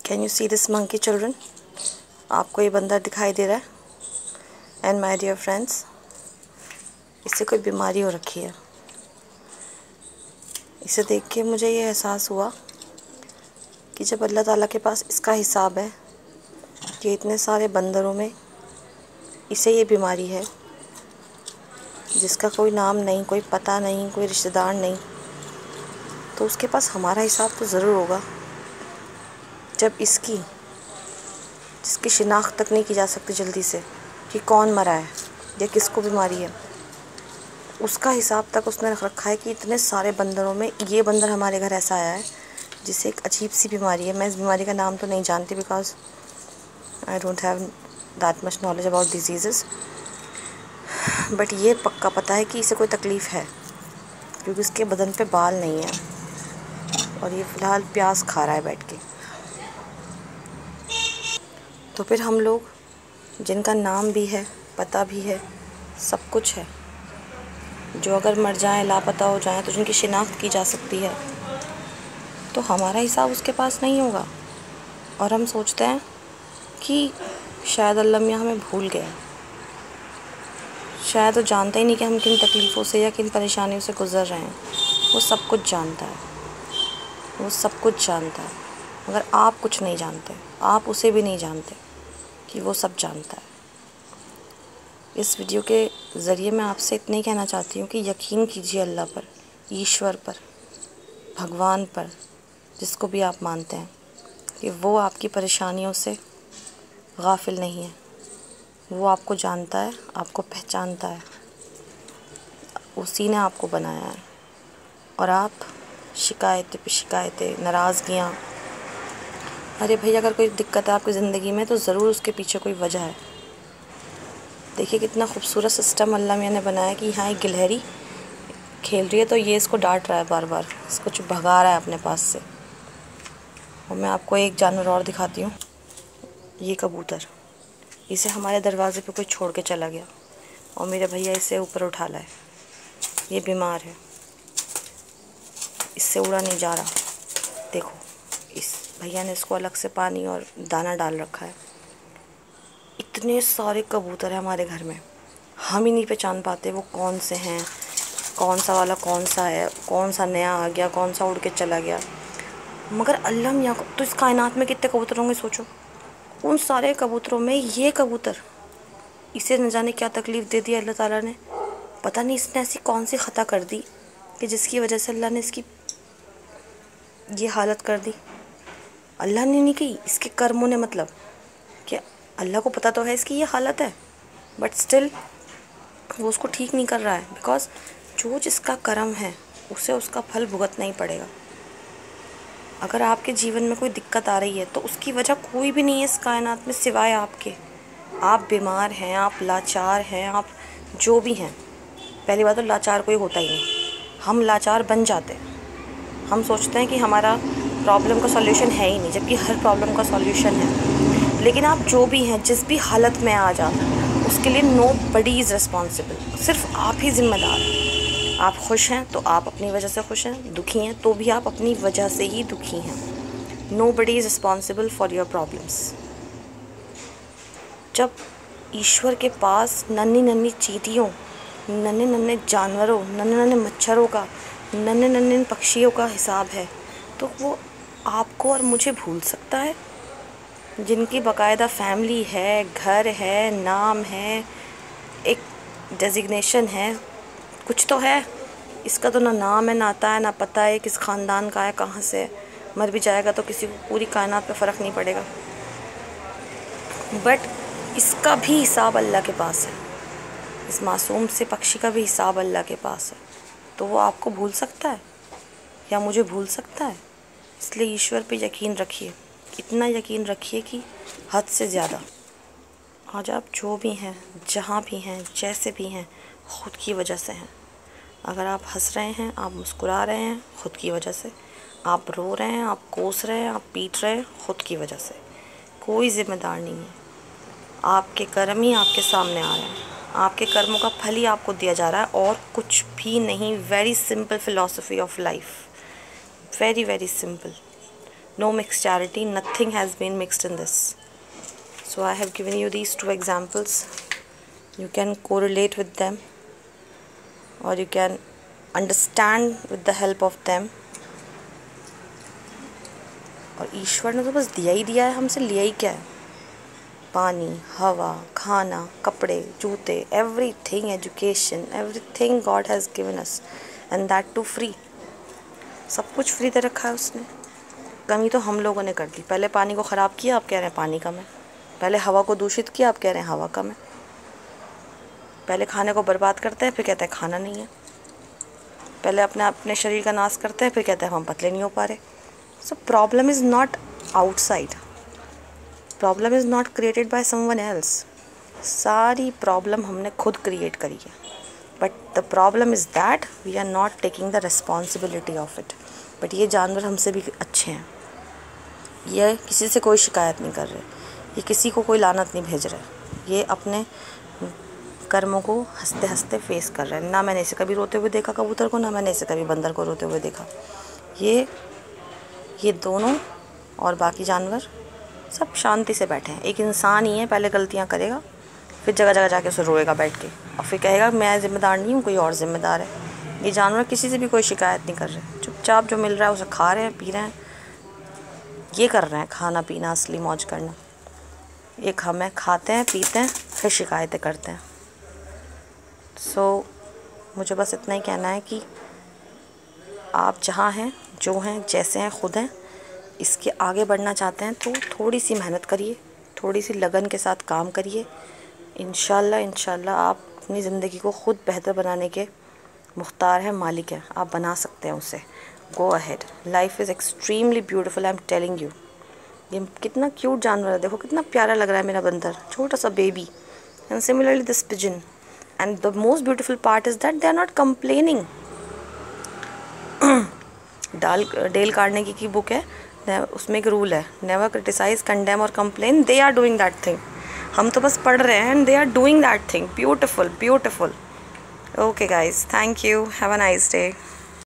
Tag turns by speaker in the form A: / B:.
A: Can you see this monkey children? आपको ये बंदर दिखाई दे रहा है? एंड माय डियर फ्रेंड्स, इससे कोई बीमारी हो रखी है। इसे देख के मुझे ये एहसास हुआ कि जब अल्लाह ताला के पास इसका हिसाब है कि इतने सारे बंदरों में इसे ये बीमारी है जिसका कोई नाम नहीं, कोई पता नहीं, कोई रिश्तेदार नहीं, तो उसके पास हमारा हिसाब तो ज़रूर होगा। जब जिसकी शिनाख्त तक नहीं की जा सकती जल्दी से कि कौन मरा है या किसको बीमारी है, उसका हिसाब तक उसने रख रखा है कि इतने सारे बंदरों में ये बंदर हमारे घर ऐसा आया है जिसे एक अजीब सी बीमारी है। मैं इस बीमारी का नाम तो नहीं जानती because I don't have that much knowledge about disease, but ये पक्का पता है कि इसे कोई तकलीफ़ है क्योंकि इसके बदन पे बाल नहीं है और ये फ़िलहाल प्याज खा रहा है बैठ के। तो फिर हम लोग जिनका नाम भी है, पता भी है, सब कुछ है, जो अगर मर जाएं, लापता हो जाएं, तो जिनकी शिनाख्त की जा सकती है, तो हमारा हिसाब उसके पास नहीं होगा और हम सोचते हैं कि शायद अल्लाह मियाँ हमें भूल गया। शायद वो जानता ही नहीं कि हम किन तकलीफ़ों से या किन परेशानियों से गुज़र रहे हैं। वो सब कुछ जानता है, वो सब कुछ जानता है, मगर आप कुछ नहीं जानते, आप उसे भी नहीं जानते कि वो सब जानता है। इस वीडियो के ज़रिए मैं आपसे इतना ही कहना चाहती हूँ कि यकीन कीजिए अल्लाह पर, ईश्वर पर, भगवान पर, जिसको भी आप मानते हैं, कि वो आपकी परेशानियों से गाफिल नहीं है। वो आपको जानता है, आपको पहचानता है, उसी ने आपको बनाया है। और आप शिकायतें पे शिकायतें, नाराज़गियाँ, अरे भाई अगर कोई दिक्कत है आपकी ज़िंदगी में तो ज़रूर उसके पीछे कोई वजह है। देखिए कितना खूबसूरत सिस्टम अल्लाह मियाँ ने बनाया कि यहाँ एक गिलहरी खेल रही है तो ये इसको डांट रहा है, बार बार इसको चुप भगा रहा है अपने पास से। और मैं आपको एक जानवर और दिखाती हूँ, ये कबूतर। इसे हमारे दरवाजे पे कोई छोड़ के चला गया और मेरे भैया इसे ऊपर उठा लाए। ये बीमार है, इससे उड़ा नहीं जा रहा। देखो, इस भैया ने इसको अलग से पानी और दाना डाल रखा है। इतने सारे कबूतर हैं हमारे घर में, हम ही नहीं पहचान पाते वो कौन से हैं, कौन सा वाला कौन सा है, कौन सा नया आ गया, कौन सा उड़ के चला गया। मगर अल्लाह मियाँ को तो इस कायनात में कितने कबूतर होंगे सोचो। उन सारे कबूतरों में ये कबूतर, इसे न जाने क्या तकलीफ़ दे दी अल्लाह ताला ने। पता नहीं इसने ऐसी कौन सी ख़ता कर दी कि जिसकी वजह से अल्लाह ने इसकी ये हालत कर दी। अल्लाह ने नहीं की, इसके कर्मों ने, मतलब कि अल्लाह को पता तो है इसकी ये हालत है, बट स्टिल वो उसको ठीक नहीं कर रहा है। बिकॉज जो जिसका कर्म है उसे उसका फल भुगतना ही पड़ेगा। अगर आपके जीवन में कोई दिक्कत आ रही है तो उसकी वजह कोई भी नहीं है इस कायनात में सिवाय आपके। आप बीमार हैं, आप लाचार हैं, आप जो भी हैं। पहली बात तो लाचार कोई होता ही नहीं, हम लाचार बन जाते हैं। हम सोचते हैं कि हमारा प्रॉब्लम का सॉल्यूशन है ही नहीं, जबकि हर प्रॉब्लम का सॉल्यूशन है। लेकिन आप जो भी हैं, जिस भी हालत में आ जाओ, उसके लिए नो बडी इज़ रिस्पॉन्सिबल, सिर्फ आप ही ज़िम्मेदार हैं। आप खुश हैं तो आप अपनी वजह से खुश हैं, दुखी हैं तो भी आप अपनी वजह से ही दुखी हैं। Nobody is responsible for your problems. जब ईश्वर के पास नन्ही नन्ही चींटियों, नन्हे नन्हे जानवरों, नन्हे नन्हे मच्छरों का, नन्हे नन्हे पक्षियों का हिसाब है, तो वो आपको और मुझे भूल सकता है, जिनकी बाकायदा फैमिली है, घर है, नाम है, एक डेजिग्नेशन है, कुछ तो है। इसका तो ना नाम है, ना आता है, ना पता है किस ख़ानदान का है, कहाँ से है। मर भी जाएगा तो किसी को पूरी कायनात पे फ़र्क नहीं पड़ेगा, बट इसका भी हिसाब अल्लाह के पास है। इस मासूम से पक्षी का भी हिसाब अल्लाह के पास है। तो वो आपको भूल सकता है या मुझे भूल सकता है? इसलिए ईश्वर पे यकीन रखिए, इतना यकीन रखिए कि हद से ज़्यादा। आज आप जो भी हैं, जहाँ भी हैं, जैसे भी हैं, ख़ुद की वजह से हैं। अगर आप हंस रहे हैं, आप मुस्कुरा रहे हैं, ख़ुद की वजह से। आप रो रहे हैं, आप कोस रहे हैं, आप पीट रहे हैं, ख़ुद की वजह से। कोई ज़िम्मेदार नहीं है। आपके कर्म ही आपके सामने आ रहे हैं, आपके कर्मों का फल ही आपको दिया जा रहा है और कुछ भी नहीं। Very simple philosophy of life, very very simple. no mixed charity, nothing has been mixed in this. So I have given you these two examples. You can correlate with them or you can understand with the help of them. और ईश्वर ने तो बस दिया ही दिया है, हमसे लिया ही क्या है? पानी, हवा, खाना, कपड़े, जूते, everything, education, everything God has given us, and that too free. सब कुछ फ्री दे रखा है उसने. कमी तो हम लोगों ने कर दी. पहले पानी को ख़राब किया, आप कह रहे हैं पानी कम है. पहले हवा को दूषित किया, आप कह रहे हैं हवा कम है. पहले खाने को बर्बाद करते हैं, फिर कहते हैं खाना नहीं है. पहले अपने शरीर का नाश करते हैं, फिर कहते हैं हम पतले नहीं हो पा रहे. So problem is not outside, problem is not created by someone else. सारी प्रॉब्लम हमने खुद क्रिएट करी है. But the problem is that we are not taking the responsibility of it. But ये जानवर हमसे भी अच्छे हैं. ये किसी से कोई शिकायत नहीं कर रहे, ये किसी को कोई लानत नहीं भेज रहे. ये अपने कर्मों को हंसते हंसते फेस कर रहे हैं. ना मैंने इसे कभी रोते हुए देखा कबूतर को, ना मैंने इसे कभी बंदर को रोते हुए देखा. ये दोनों और बाकी जानवर सब शांति से बैठे हैं. एक इंसान ही है, पहले गलतियां करेगा, फिर जगह जगह जाके उसे रोएगा बैठ के, और फिर कहेगा मैं ज़िम्मेदार नहीं हूँ, कोई और ज़िम्मेदार है. ये जानवर किसी से भी कोई शिकायत नहीं कर रहे. चुपचाप जो मिल रहा है उसे खा रहे हैं, पी रहे हैं. ये कर रहे हैं खाना पीना, असली मौज करना. एक हम हैं, खाते हैं, पीते हैं, फिर शिकायतें करते हैं. सो मुझे बस इतना ही कहना है कि आप जहाँ हैं, जो हैं, जैसे हैं, खुद हैं. इसके आगे बढ़ना चाहते हैं तो थोड़ी सी मेहनत करिए, थोड़ी सी लगन के साथ काम करिए. इंशाल्लाह आप अपनी ज़िंदगी को खुद बेहतर बनाने के मुख्तार हैं, मालिक हैं. आप बना सकते हैं उसे. Go ahead. Life is extremely beautiful, I am telling you. ये कितना क्यूट जानवर है, देखो कितना प्यारा लग रहा है मेरा बंदर, छोटा सा baby. And similarly this pigeon. And the most beautiful part is that they are not complaining. Dale Carnegie की बुक है, उसमें एक रूल है, नेवर क्रिटिसाइज, कंडेम और complain. They are doing that thing. हम तो बस पढ़ रहे हैं and they are doing that thing. Beautiful, beautiful. Okay guys, thank you. Have a nice day.